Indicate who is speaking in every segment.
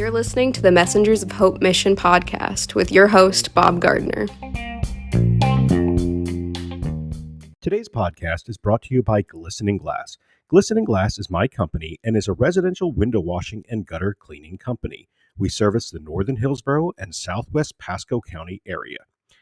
Speaker 1: You're listening to the Messengers of Hope Mission podcast with your host, Bob Gardner.
Speaker 2: Today's podcast is brought to you by Glistening Glass. Glistening Glass is my company and is a residential window washing and gutter cleaning company. We service the northern Hillsborough and southwest Pasco County area.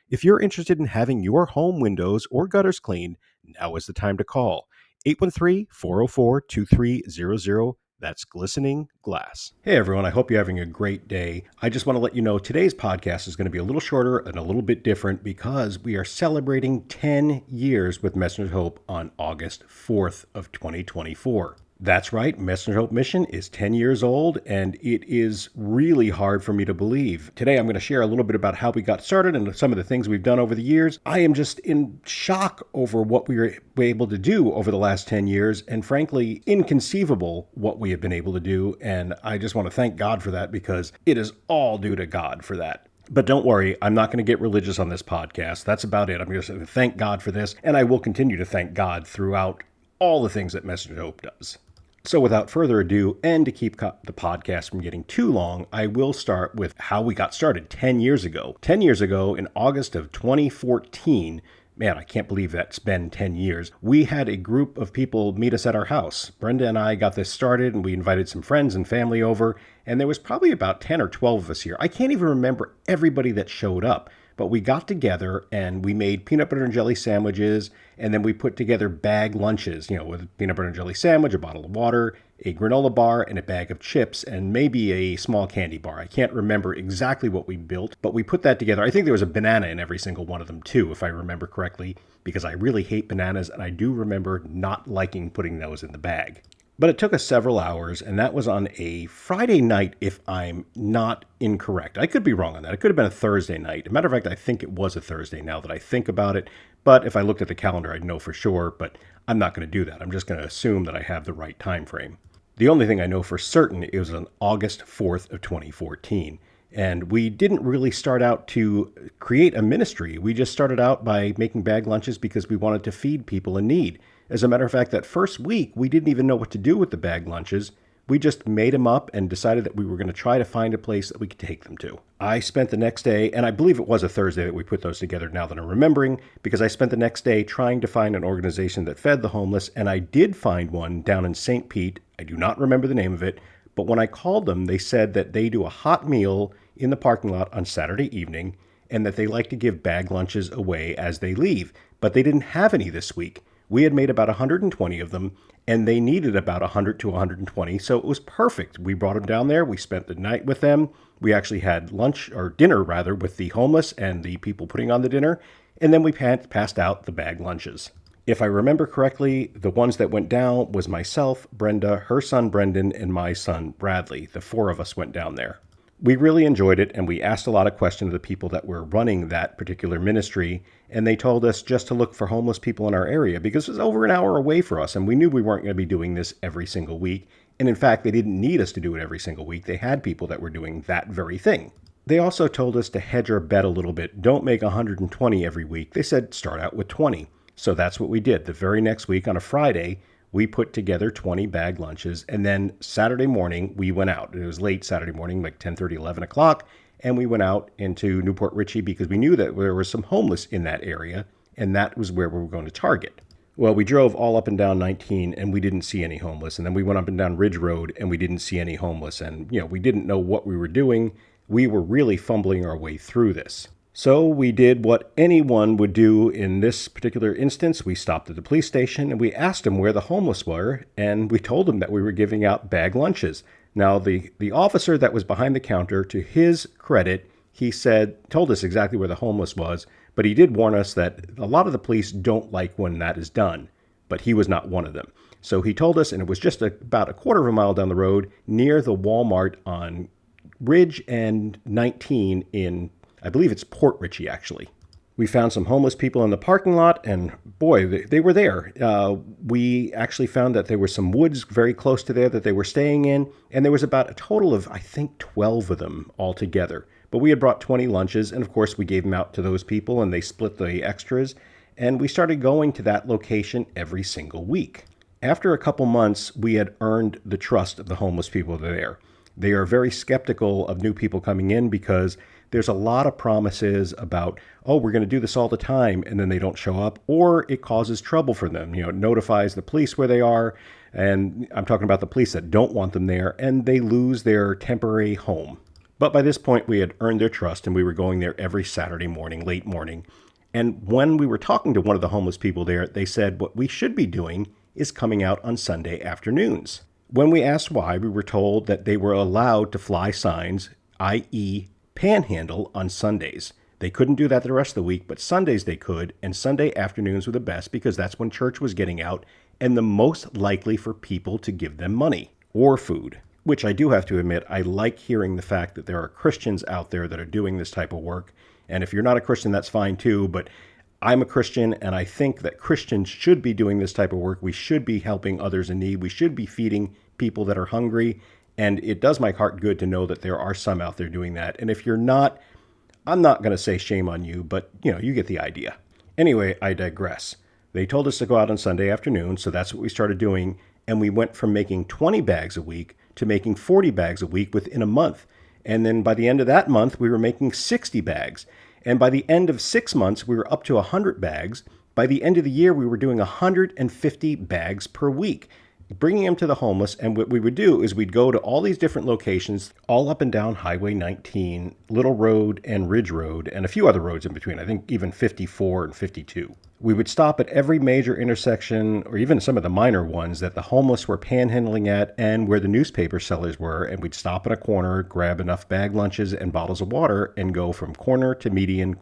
Speaker 2: If you're interested in having your home windows or gutters cleaned, now is the time to call. 813-404-2300. That's Glistening Glass. Hey everyone, I hope you're having a great day. I just want to let you know today's podcast is going to be a little shorter and a little bit different because we are celebrating 10 years with Messengers of Hope on August 4th of 2024. That's right, Messengers of Hope Mission is 10 years old, and it is really hard for me to believe. Today I'm going to share a little bit about how we got started and some of the things we've done over the years. I am just in shock over what we were able to do over the last 10 years, and frankly, inconceivable what we have been able to do, and I just want to thank God for that because it is all due to God for that. But don't worry, I'm not going to get religious on this podcast. That's about it. I'm going to thank God for this, and I will continue to thank God throughout all the things that Messengers of Hope does. So without further ado, and to keep the podcast from getting too long, I will start with how we got started 10 years ago. 10 years ago, in August of 2014, man, I can't believe that's been 10 years, we had a group of people meet us at our house. Brenda and I got this started, and we invited some friends and family over, and there was probably about 10 or 12 of us here. I can't even remember everybody that showed up. But we got together and we made peanut butter and jelly sandwiches, and then we put together bag lunches, with a peanut butter and jelly sandwich, a bottle of water, a granola bar, and a bag of chips, and maybe a small candy bar. I can't remember exactly what we built, but we put that together. I think there was a banana in every single one of them too, if I remember correctly, because I really hate bananas, and I do remember not liking putting those in the bag. But it took us several hours, and that was on a Friday night, if I'm not incorrect. I could be wrong on that. It could have been a Thursday night. As a matter of fact, I think it was a Thursday now that I think about it. But if I looked at the calendar, I'd know for sure. But I'm not going to do that. I'm just going to assume that I have the right time frame. The only thing I know for certain is on August 4th of 2014. And we didn't really start out to create a ministry. We just started out by making bag lunches because we wanted to feed people in need. As a matter of fact, that first week, we didn't even know what to do with the bag lunches. We just made them up and decided that we were going to try to find a place that we could take them to. I spent the next day, and I believe it was a Thursday that we put those together now that I'm remembering, because I spent the next day trying to find an organization that fed the homeless, and I did find one down in St. Pete. I do not remember the name of it, but when I called them, they said that they do a hot meal in the parking lot on Saturday evening, and that they like to give bag lunches away as they leave, but they didn't have any this week. We had made about 120 of them, and they needed about 100 to 120, so it was perfect. We brought them down there. We spent the night with them. We actually had dinner with the homeless and the people putting on the dinner, and then we passed out the bag lunches. If I remember correctly, the ones that went down was myself, Brenda, her son Brendan, and my son Bradley. The four of us went down there. We really enjoyed it, and we asked a lot of questions of the people that were running that particular ministry, and they told us just to look for homeless people in our area because it was over an hour away for us, and we knew we weren't going to be doing this every single week. And in fact, they didn't need us to do it every single week. They had people that were doing that very thing. They also told us to hedge our bet a little bit. Don't make 120 every week. They said start out with 20. So that's what we did. The very next week on a Friday, we put together 20 bag lunches, and then Saturday morning, we went out. It was late Saturday morning, like 10:30, 11 o'clock, and we went out into Newport Richey because we knew that there was some homeless in that area, and that was where we were going to target. Well, we drove all up and down 19, and we didn't see any homeless, and then we went up and down Ridge Road, and we didn't see any homeless, and we didn't know what we were doing. We were really fumbling our way through this. So we did what anyone would do in this particular instance. We stopped at the police station and we asked them where the homeless were, and we told them that we were giving out bag lunches. Now, the officer that was behind the counter, to his credit, he told us exactly where the homeless was, but he did warn us that a lot of the police don't like when that is done, but he was not one of them. So he told us, and it was just about a quarter of a mile down the road near the Walmart on Ridge and 19 in, I believe it's Port Richey, actually. We found some homeless people in the parking lot, and boy, they were there. We actually found that there were some woods very close to there that they were staying in, and there was about a total of, I think, 12 of them altogether. But we had brought 20 lunches, and of course we gave them out to those people, and they split the extras, and we started going to that location every single week. After a couple months, we had earned the trust of the homeless people there. They are very skeptical of new people coming in because there's a lot of promises about, oh, we're going to do this all the time, and then they don't show up, or it causes trouble for them. It notifies the police where they are, and I'm talking about the police that don't want them there, and they lose their temporary home. But by this point, we had earned their trust, and we were going there every Saturday morning, late morning. And when we were talking to one of the homeless people there, they said what we should be doing is coming out on Sunday afternoons. When we asked why, we were told that they were allowed to fly signs, i.e., panhandle, on Sundays. They couldn't do that the rest of the week, but Sundays they could, and Sunday afternoons were the best because that's when church was getting out and the most likely for people to give them money or food. Which I do have to admit, I like hearing the fact that there are Christians out there that are doing this type of work. And if you're not a Christian, that's fine too, but I'm a Christian, and I think that Christians should be doing this type of work. We should be helping others in need. We should be feeding people that are hungry. And it does my heart good to know that there are some out there doing that. And if you're not, I'm not going to say shame on you, but you get the idea. Anyway, I digress. They told us to go out on Sunday afternoon, so that's what we started doing. And we went from making 20 bags a week to making 40 bags a week within a month. And then by the end of that month, we were making 60 bags. And by the end of 6 months, we were up to 100 bags. By the end of the year, we were doing 150 bags per week, bringing them to the homeless. And what we would do is we'd go to all these different locations, all up and down Highway 19, Little Road and Ridge Road, and a few other roads in between, I think even 54 and 52. We would stop at every major intersection, or even some of the minor ones that the homeless were panhandling at and where the newspaper sellers were, and we'd stop in a corner, grab enough bag lunches and bottles of water, and go from corner to median,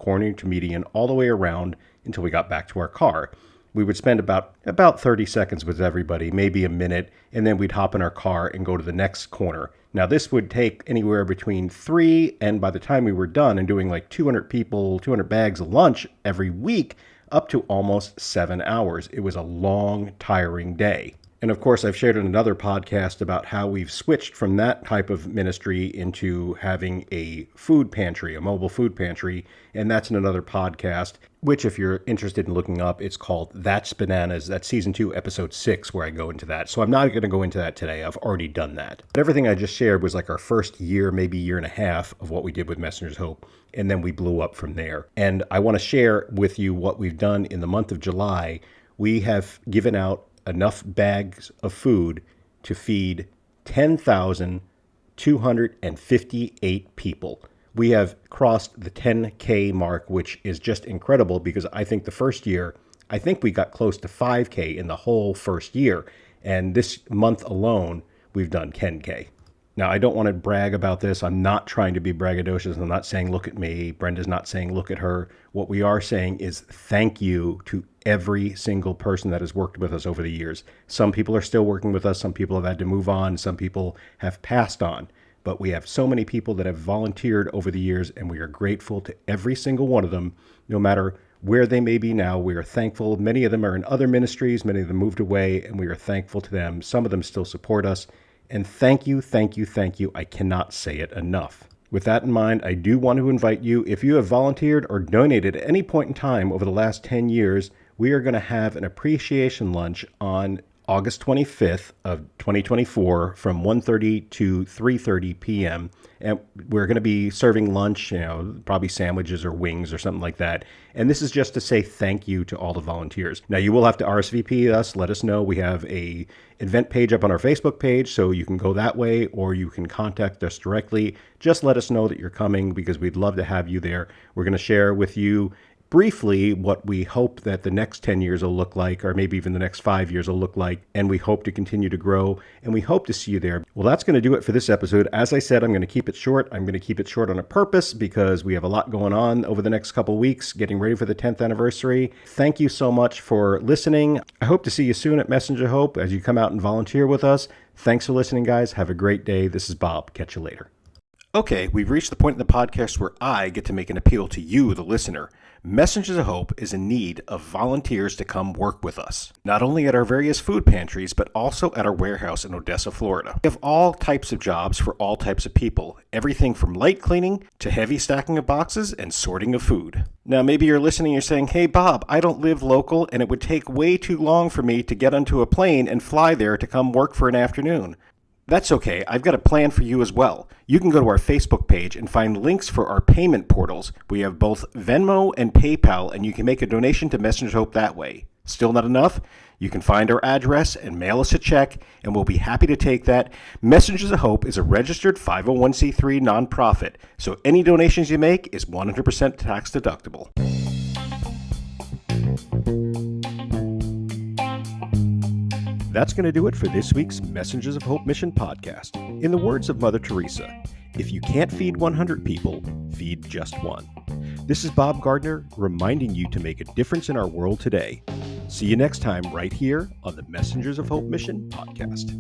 Speaker 2: all the way around until we got back to our car. We would spend about 30 seconds with everybody, maybe a minute, and then we'd hop in our car and go to the next corner. Now, this would take anywhere between 3, and by the time we were done and doing like 200 people, 200 bags of lunch every week, up to almost 7 hours. It was a long, tiring day. And of course, I've shared in another podcast about how we've switched from that type of ministry into having a food pantry, a mobile food pantry. And that's in another podcast, which if you're interested in looking up, it's called That's Bananas. That's season 2, episode 6, where I go into that. So I'm not going to go into that today. I've already done that. But everything I just shared was like our first year, maybe year and a half of what we did with Messengers Hope. And then we blew up from there. And I want to share with you what we've done in the month of July. We have given out enough bags of food to feed 10,258 people. We have crossed the 10K mark, which is just incredible because I think the first year, I think we got close to 5K in the whole first year. And this month alone, we've done 10K. Now, I don't want to brag about this. I'm not trying to be braggadocious. I'm not saying, look at me. Brenda's not saying, look at her. What we are saying is thank you to every single person that has worked with us over the years. Some people are still working with us. Some people have had to move on. Some people have passed on. But we have so many people that have volunteered over the years, and we are grateful to every single one of them, no matter where they may be now. We are thankful. Many of them are in other ministries. Many of them moved away, and we are thankful to them. Some of them still support us. And thank you, thank you, thank you. I cannot say it enough. With that in mind, I do want to invite you, if you have volunteered or donated at any point in time over the last 10 years, we are going to have an appreciation lunch on August 25th of 2024 from 1:30 to 3:30 p.m. And we're going to be serving lunch, probably sandwiches or wings or something like that. And this is just to say thank you to all the volunteers. Now, you will have to RSVP us. Let us know. We have a event page up on our Facebook page, so you can go that way or you can contact us directly. Just let us know that you're coming because we'd love to have you there. We're going to share with you briefly what we hope that the next 10 years will look like, or maybe even the next 5 years will look like, and we hope to continue to grow, and we hope to see you there. Well, that's going to do it for this episode. As I said, I'm going to keep it short. I'm going to keep it short on a purpose because we have a lot going on over the next couple weeks, getting ready for the 10th anniversary. Thank you so much for listening. I hope to see you soon at Messenger Hope as you come out and volunteer with us. Thanks for listening, guys. Have a great day. This is Bob. Catch you later. Okay, we've reached the point in the podcast where I get to make an appeal to you, the listener. Messengers of Hope is in need of volunteers to come work with us, not only at our various food pantries, but also at our warehouse in Odessa, Florida. We have all types of jobs for all types of people, everything from light cleaning to heavy stacking of boxes and sorting of food. Now, maybe you're listening, you're saying, hey, Bob, I don't live local, and it would take way too long for me to get onto a plane and fly there to come work for an afternoon. That's okay. I've got a plan for you as well. You can go to our Facebook page and find links for our payment portals. We have both Venmo and PayPal, and you can make a donation to Messengers of Hope that way. Still not enough? You can find our address and mail us a check, and we'll be happy to take that. Messengers of Hope is a registered 501c3 nonprofit, so any donations you make is 100% tax deductible. That's going to do it for this week's Messengers of Hope Mission podcast. In the words of Mother Teresa, if you can't feed 100 people, feed just one. This is Bob Gardner reminding you to make a difference in our world today. See you next time right here on the Messengers of Hope Mission podcast.